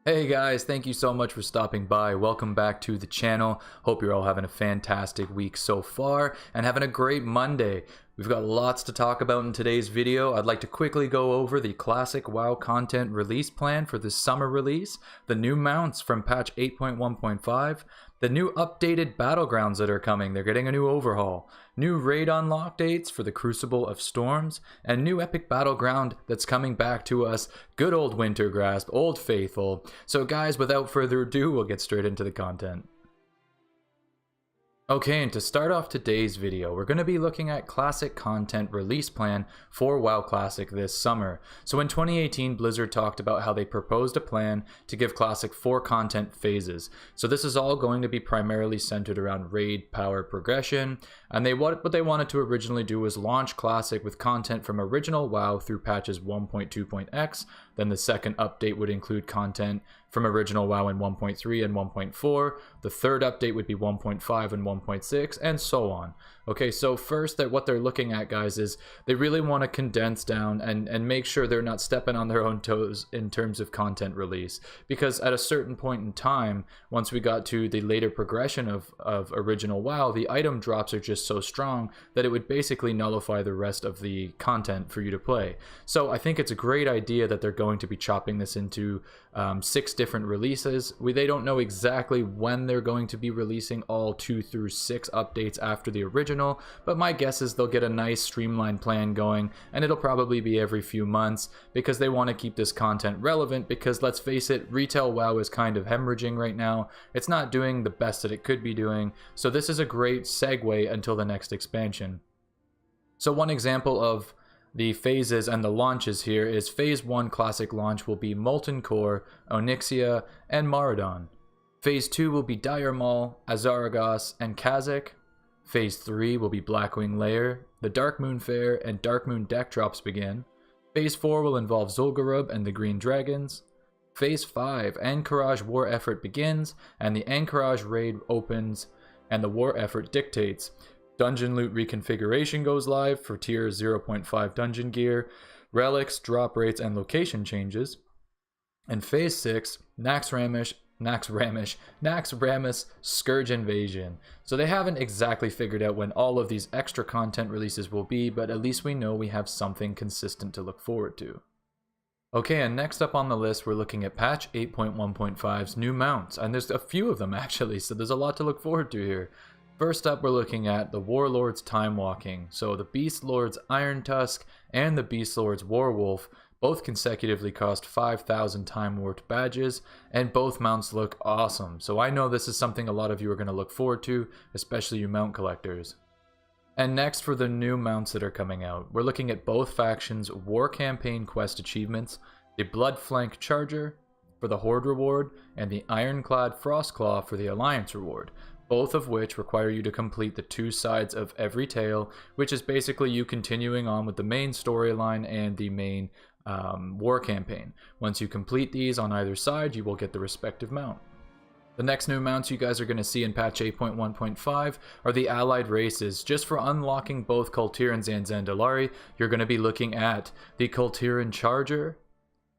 Hey guys, thank you so much for stopping by. Welcome back to the channel. Hope you're all having a fantastic week so far and having a great Monday. We've got lots to talk about in today's video. I'd like to quickly go over the classic WoW content release plan for this summer release, the new mounts from patch 8.1.5, the new updated battlegrounds that are coming. They're getting a new overhaul, new raid unlock dates for the Crucible of Storms, and new epic battleground that's coming back to us, good old Wintergrasp, Old Faithful. So guys, without further ado, we'll get straight into the content. Okay, and to start off today's video, we're going to be looking at Classic content release plan for WoW Classic this summer. So in 2018, Blizzard talked about how they proposed a plan to give Classic 4 content phases. So this is all going to be primarily centered around raid power progression, and what they wanted to originally do was launch Classic with content from original WoW through patches 1.2.x, then the second update would include content from original WoW in 1.3 and 1.4, the third update would be 1.5 and 1.6, and so on. Okay, so first, what they're looking at, guys, is they really want to condense down and make sure they're not stepping on their own toes in terms of content release. Because at a certain point in time, once we got to the later progression of original WoW, the item drops are just so strong that it would basically nullify the rest of the content for you to play. So I think it's a great idea that they're going to be chopping this into 6 different releases. They don't know exactly when they're going to be releasing all 2 through 6 updates after the original, but my guess is they'll get a nice streamlined plan going, and it'll probably be every few months because they want to keep this content relevant. Because let's face it, retail WoW is kind of hemorrhaging right now. It's not doing the best that it could be doing, so this is a great segue until the next expansion. So one example of the phases and the launches here is Phase 1 Classic launch will be Molten Core, Onyxia, and Maraudon. Phase 2 will be Dire Maul, Azaragos, and Kha'Zix. Phase 3 will be Blackwing Lair, the Dark Moon Fair, and Dark Moon deck drops begin. Phase 4 will involve Zul'Gurub and the Green Dragons. Phase 5, Anchorage War Effort begins, and the Anchorage raid opens, and the war effort dictates. Dungeon loot reconfiguration goes live for tier 0.5 dungeon gear, relics, drop rates, and location changes. And Phase 6, Naxxramas Scourge Invasion. So they haven't exactly figured out when all of these extra content releases will be, but at least we know we have something consistent to look forward to. Okay, and next up on the list, we're looking at patch 8.1.5's new mounts, and there's a few of them actually, so there's a lot to look forward to here. First up, we're looking at the Warlord's Time Walking. So the Beast Lord's Iron Tusk and the Beast Lord's Warwolf both consecutively cost 5,000 Time Warped badges, and both mounts look awesome. So I know this is something a lot of you are going to look forward to, especially you mount collectors. And next, for the new mounts that are coming out, we're looking at both factions' War Campaign quest achievements, the Bloodflank Charger for the Horde reward, and the Ironclad Frostclaw for the Alliance reward, both of which require you to complete the 2 sides of every tale, which is basically you continuing on with the main storyline and the main war campaign. Once you complete these on either side, you will get the respective mount. The next new mounts you guys are going to see in patch 8.1.5 are the allied races. Just for unlocking both Kul Tirans and Zandalari, you're going to be looking at the Kul Tiran Charger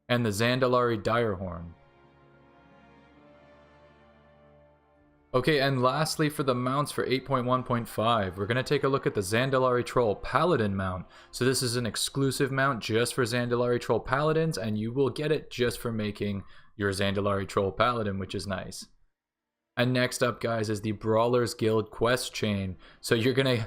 and the Zandalari Direhorn. Okay, and lastly, for the mounts for 8.1.5, we're going to take a look at the Zandalari Troll Paladin mount. So this is an exclusive mount just for Zandalari Troll Paladins, and you will get it just for making your Zandalari Troll Paladin, which is nice. And next up, guys, is the Brawlers Guild quest chain. So you're gonna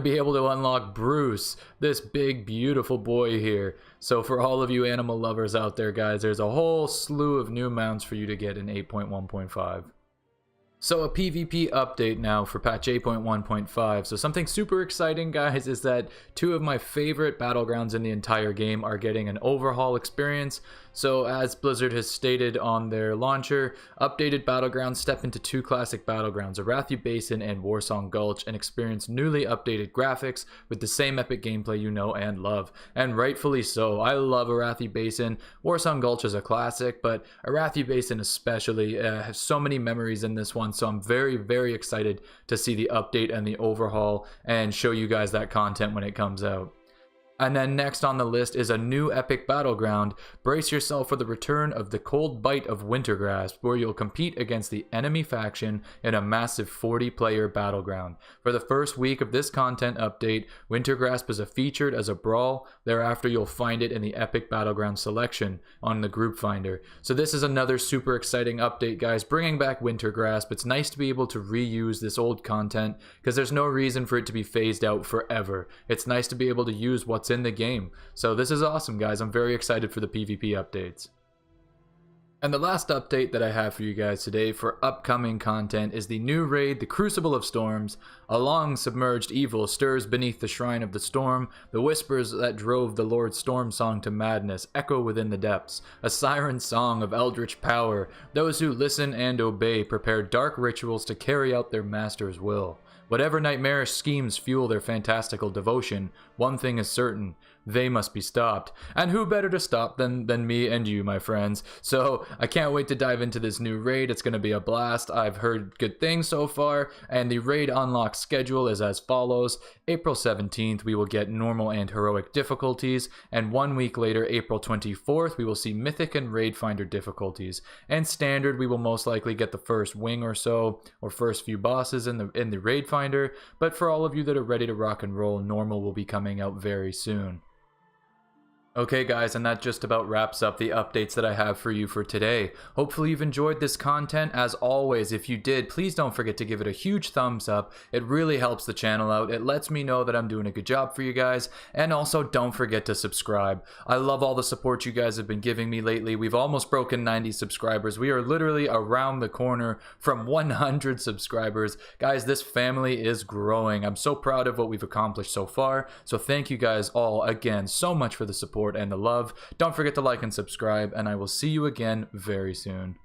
be able to unlock Bruce, this big beautiful boy here. So for all of you animal lovers out there, guys, there's a whole slew of new mounts for you to get in 8.1.5. So a PvP update now for patch 8.1.5. So something super exciting, guys, is that 2 of my favorite battlegrounds in the entire game are getting an overhaul experience. So as Blizzard has stated on their launcher, updated battlegrounds step into 2 classic battlegrounds, Arathi Basin and Warsong Gulch, and experience newly updated graphics with the same epic gameplay you know and love. And rightfully so. I love Arathi Basin. Warsong Gulch is a classic, but Arathi Basin especially has so many memories in this one. So I'm very, very excited to see the update and the overhaul and show you guys that content when it comes out. And then next on the list is a new epic battleground. Brace yourself for the return of the Cold Bite of Wintergrasp, where you'll compete against the enemy faction in a massive 40-player battleground. For the first week of this content update, Wintergrasp is featured as a brawl. Thereafter, you'll find it in the epic battleground selection on the group finder. So this is another super exciting update, guys, bringing back Wintergrasp. It's nice to be able to reuse this old content because there's no reason for it to be phased out forever. It's nice to be able to use what's in the game. So this is awesome, guys. I'm very excited for the PvP updates. And the last update that I have for you guys today for upcoming content is the new raid, the Crucible of Storms. A long submerged evil stirs beneath the Shrine of the Storm. The whispers that drove the Lord Storm Song to madness echo within the depths. A siren song of eldritch power. Those who listen and obey prepare dark rituals to carry out their master's will. Whatever nightmarish schemes fuel their fantastical devotion, one thing is certain, they must be stopped. And who better to stop than me and you, my friends? So I can't wait to dive into this new raid. It's going to be a blast. I've heard good things so far, and the raid unlock schedule is as follows. April 17th, we will get normal and heroic difficulties, and 1 week later, April 24th, we will see mythic and raid finder difficulties. And standard, we will most likely get the first wing or so, or first few bosses in the raid finder. But for all of you that are ready to rock and roll, normal will be coming out very soon. Okay guys, and that just about wraps up the updates that I have for you for today. Hopefully you've enjoyed this content. As always, if you did, please don't forget to give it a huge thumbs up. It really helps the channel out. It lets me know that I'm doing a good job for you guys. And also don't forget to subscribe. I love all the support you guys have been giving me lately. We've almost broken 90 subscribers. We are literally around the corner from 100 subscribers. Guys, this family is growing. I'm so proud of what we've accomplished so far. So thank you guys all again so much for the support and the love. Don't forget to like and subscribe, and I will see you again very soon.